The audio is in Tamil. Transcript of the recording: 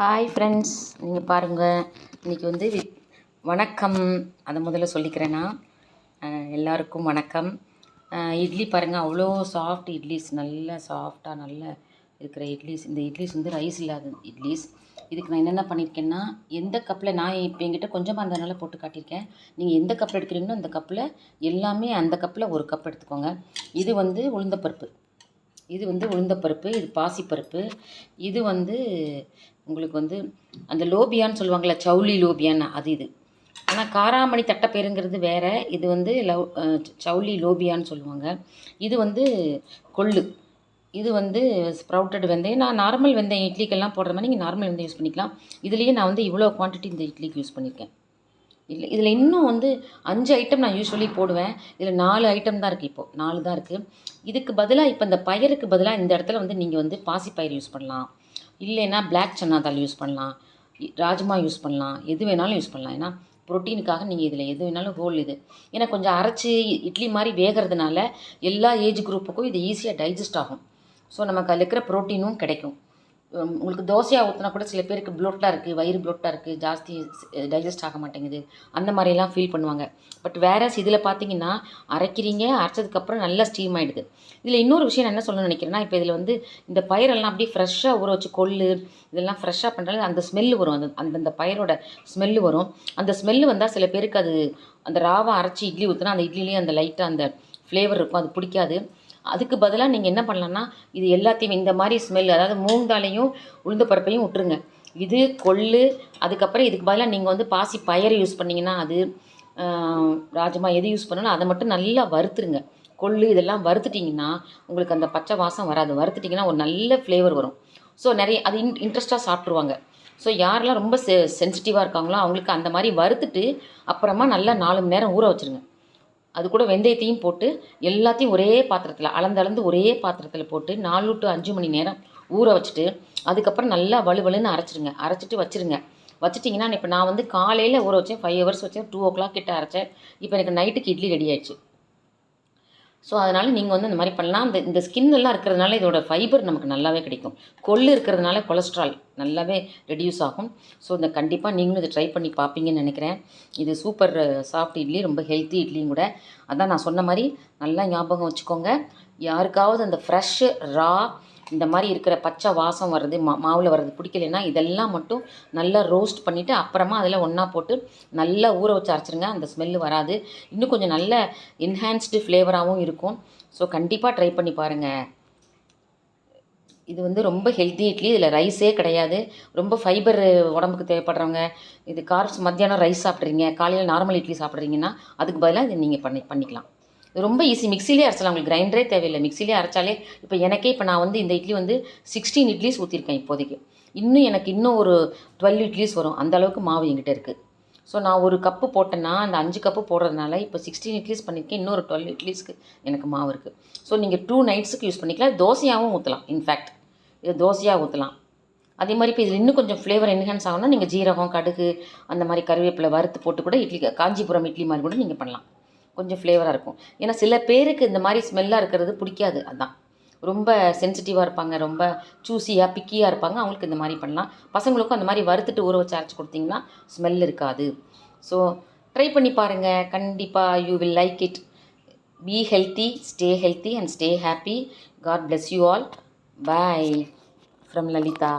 ஹாய் ஃப்ரெண்ட்ஸ், நீங்கள் பாருங்கள் இன்றைக்கி வந்து வணக்கம். அதை முதல்ல சொல்லிக்கிறேன்னா எல்லாருக்கும் வணக்கம். இட்லி பாருங்கள், அவ்வளோ சாஃப்ட் இட்லிஸ், நல்ல சாஃப்டாக நல்ல இருக்கிற இட்லிஸ். இந்த இட்லிஸ் வந்து ரைஸ் இல்லாத இட்லிஸ். இதுக்கு நான் என்னென்ன பண்ணியிருக்கேன்னா, எந்த கப்பில் நான் இப்போ என்கிட்ட கொஞ்சமாக இருந்ததுனால போட்டு காட்டியிருக்கேன். நீங்கள் எந்த கப்பில் எடுக்கிறீங்களோ அந்த கப்பில் எல்லாமே அந்த கப்பில் ஒரு கப் எடுத்துக்கோங்க. இது வந்து உளுந்தப்பருப்பு, இது பாசிப்பருப்பு, இது வந்து உங்களுக்கு வந்து அந்த லோபியான்னு சொல்லுவாங்கள்ல, சவுளி லோபியான்னு, இது. ஆனால் காராமணி தட்டைப்பயிறுங்கிறது வேறு, இது வந்து சவுளி லோபியான்னு சொல்லுவாங்க. இது வந்து கொள்ளு, இது வந்து ஸ்ப்ரவுட்டட் வெந்தயம். நான் நார்மல் வெந்தயம் இட்லிக்கெல்லாம் போடுற மாதிரி நீங்கள் நார்மல் வெந்தயம் யூஸ் பண்ணிக்கலாம். இதுலேயே நான் வந்து இவ்வளோ குவான்டிட்டி இந்த இட்லிக்கு யூஸ் பண்ணியிருக்கேன். இதில் இன்னும் வந்து 5 ஐட்டம் நான் யூஸ்வலி போடுவேன். இதில் 4 ஐட்டம் தான் இருக்குது. இப்போது 4 தான் இருக்குது. இதுக்கு பதிலாக இப்போ இந்த பயிருக்கு பதிலாக இந்த இடத்துல வந்து நீங்கள் வந்து பாசிப்பயிறு யூஸ் பண்ணலாம், இல்லைன்னா பிளாக் சன்னா தால் யூஸ் பண்ணலாம், ராஜ்மா யூஸ் பண்ணலாம், எது வேணாலும் யூஸ் பண்ணலாம். ஏன்னா ப்ரோட்டீனுக்காக நீங்கள் இதில் எது வேணாலும் ஹோல் இது. ஏன்னா கொஞ்சம் அரைச்சி இட்லி மாதிரி வேகிறதுனால எல்லா ஏஜ் குரூப்புக்கும் இது ஈஸியாக டைஜஸ்ட் ஆகும். ஸோ நமக்கு அதில் இருக்கிற ப்ரோட்டீனும் கிடைக்கும். உங்களுக்கு தோசையாக ஊற்றினா கூட சில பேருக்கு ப்ளோட்டாக இருக்குது, வயிறு ப்ளோட்டாக இருக்குது, ஜாஸ்தி டைஜஸ்ட் ஆக மாட்டேங்குது, அந்த மாதிரிலாம் ஃபீல் பண்ணுவாங்க. பட் வேறஸ் இதில் பார்த்தீங்கன்னா அரைக்கிறீங்க, அரைச்சதுக்கப்புறம் நல்லா ஸ்டீம் ஆகிடுது. இதில் இன்னொரு விஷயம் நான் என்ன சொல்லணும்னு நினைக்கிறேன்னா, இப்போ இதில் வந்து இந்த பயிரெல்லாம் அப்படியே ஃப்ரெஷ்ஷாக ஊற வச்சு கொள்ளு இதெல்லாம் ஃப்ரெஷ்ஷாக பண்ணுறாங்க. அந்த ஸ்மெல்லு வரும், அந்த பயிரோட ஸ்மெல்லு வரும். அந்த ஸ்மெல்லு வந்தால் சில பேருக்கு அது அந்த ராவை அரைச்சி இட்லி ஊற்றினா அந்த இட்லிலேயே அந்த லைட்டாக அந்த ஃப்ளேவர் இருக்கும், அது பிடிக்காது. அதுக்கு பதிலாக நீங்கள் என்ன பண்ணலான்னா, இது எல்லாத்தையும் இந்த மாதிரி ஸ்மெல், அதாவது மூங்காலையும் உளுந்து பருப்பையும் விட்டுருங்க. இது கொள்ளு, அதுக்கப்புறம் இதுக்கு பதிலாக நீங்கள் வந்து பாசி பயிறு யூஸ் பண்ணிங்கன்னா அது ராஜ்மா எது யூஸ் பண்ணாலும் அதை மட்டும் நல்லா வறுத்துருங்க. கொள்ளு இதெல்லாம் வறுத்துட்டிங்கன்னா உங்களுக்கு அந்த பச்சை வாசம் வராது. வறுத்துட்டிங்கன்னா ஒரு நல்ல ஃப்ளேவர் வரும். ஸோ நிறைய அது இன்ட்ரெஸ்ட்டாக சாப்பிட்ருவாங்க. ஸோ யாரெல்லாம் ரொம்ப சென்சிட்டிவாக இருக்காங்களோ அவங்களுக்கு அந்த மாதிரி வறுத்துட்டு அப்புறமா நல்லா 4 மணி நேரம் ஊற வச்சுருங்க. அது கூட வெந்தயத்தையும் போட்டு எல்லாத்தையும் ஒரே பாத்திரத்தில் அளந்து ஒரே பாத்திரத்தில் போட்டு 4 to 5 மணி நேரம் ஊற வச்சுட்டு அதுக்கப்புறம் நல்லா வலுவலுன்னு அரைச்சிட்டு வச்சுட்டிங்கன்னா, இப்போ நான் வந்து காலையில் ஊற வச்சேன், 5 hours வச்சேன், 2 o'clock கிட்ட அரைச்சேன். இப்போ எனக்கு நைட்டுக்கு இட்லி ரெடி ஆயிடுச்சு. ஸோ அதனால் நீங்கள் வந்து இந்த மாதிரி பண்ணலாம். இந்த ஸ்கின்னெல்லாம் இருக்கிறதுனால இதோட ஃபைபர் நமக்கு நல்லாவே கிடைக்கும். கொள்ளு இருக்கிறதுனால கொலஸ்ட்ரால் நல்லாவே ரெடியூஸ் ஆகும். ஸோ இந்த கண்டிப்பாக நீங்களும் இதை ட்ரை பண்ணி பார்ப்பீங்கன்னு நினைக்கிறேன். இது சூப்பர் சாஃப்ட் இட்லி, ரொம்ப ஹெல்த்தி இட்லியும் கூட. அதான் நான் சொன்ன மாதிரி நல்லா ஞாபகம் வச்சுக்கோங்க. யாருக்காவது அந்த ஃப்ரெஷ்ஷு ரா இந்த மாதிரி இருக்கிற பச்சை வாசம் வர்றது, மாவில் வர்றது பிடிக்கலைன்னா இதெல்லாம் மட்டும் நல்லா ரோஸ்ட் பண்ணிவிட்டு அப்புறமா அதில் ஒன்றா போட்டு நல்லா ஊற வச்சு அரைச்சிருங்க. அந்த ஸ்மெல்லு வராது, இன்னும் கொஞ்சம் நல்ல என்ஹான்ஸ்டு ஃப்ளேவராகவும் இருக்கும். ஸோ கண்டிப்பாக ட்ரை பண்ணி பாருங்கள். இது வந்து ரொம்ப ஹெல்த்தி இட்லி. இதில் ரைஸே கிடையாது. ரொம்ப ஃபைபர் உடம்புக்கு தேவைப்படுறவங்க, இது கார்ப்ஸ் மத்தியானம் ரைஸ் சாப்பிட்றீங்க, காலையில் நார்மல் இட்லி சாப்பிட்றீங்கன்னா அதுக்கு பதிலாக இது நீங்கள் பண்ணிக்கலாம். இது ரொம்ப ஈஸி. மிக்சிலே அரைச்சலாம், உங்களுக்கு கிரைண்டரே தேவையில்லை. மிக்சிலே அரைச்சாலே இப்போ எனக்கே இப்போ நான் வந்து இந்த இட்லி வந்து 16 இட்லிஸ் ஊற்றிருக்கேன் இப்போதைக்கு. இன்னும் ஒரு 12 இட்லிஸ் வரும், அந்த அளவுக்கு மாவு என்கிட்ட இருக்குது. ஸோ நான் ஒரு கப்பு போட்டேன்னா அந்த 5 கப்பு போடுறதுனால இப்போ 16 இட்லிஸ் பண்ணியிருக்கேன். இன்னொரு 12 இட்லிஸ்க்கு எனக்கு மாவு இருக்குது. ஸோ நீங்கள் 2 நைட்ஸுக்கு யூஸ் பண்ணிக்கலாம். தோசையாகவும் ஊற்றலாம். இன்ஃபேக்ட் இது தோசையாக ஊற்றலாம். அதே மாதிரி இப்போ இதில் இன்னும் கொஞ்சம் ஃப்ளேவர் என்ஹான்ஸ் ஆகணும்னா நீங்கள் ஜீரகம், கடுகு, அந்த மாதிரி கருவேப்பிலை வறுத்து போட்டு கூட இட்லி, காஞ்சிபுரம் இட்லி மாதிரி கூட நீங்கள் பண்ணலாம். கொஞ்சம் ஃப்ளேவராக இருக்கும். ஏன்னா சில பேருக்கு இந்த மாதிரி ஸ்மெல்லாக இருக்கிறது பிடிக்காது. அதான் ரொம்ப சென்சிட்டிவாக இருப்பாங்க, ரொம்ப சூஸியாக பிக்கியாக இருப்பாங்க, அவங்களுக்கு இந்த மாதிரி பண்ணலாம். பசங்களுக்கும் அந்த மாதிரி வறுத்துட்டு ஊற வச்சு அரைச்சி கொடுத்திங்கன்னா ஸ்மெல் இருக்காது. ஸோ ட்ரை பண்ணி பாருங்கள். கண்டிப்பாக you will like it. Be healthy, stay healthy and stay happy. God bless you all. Bye from Lalita.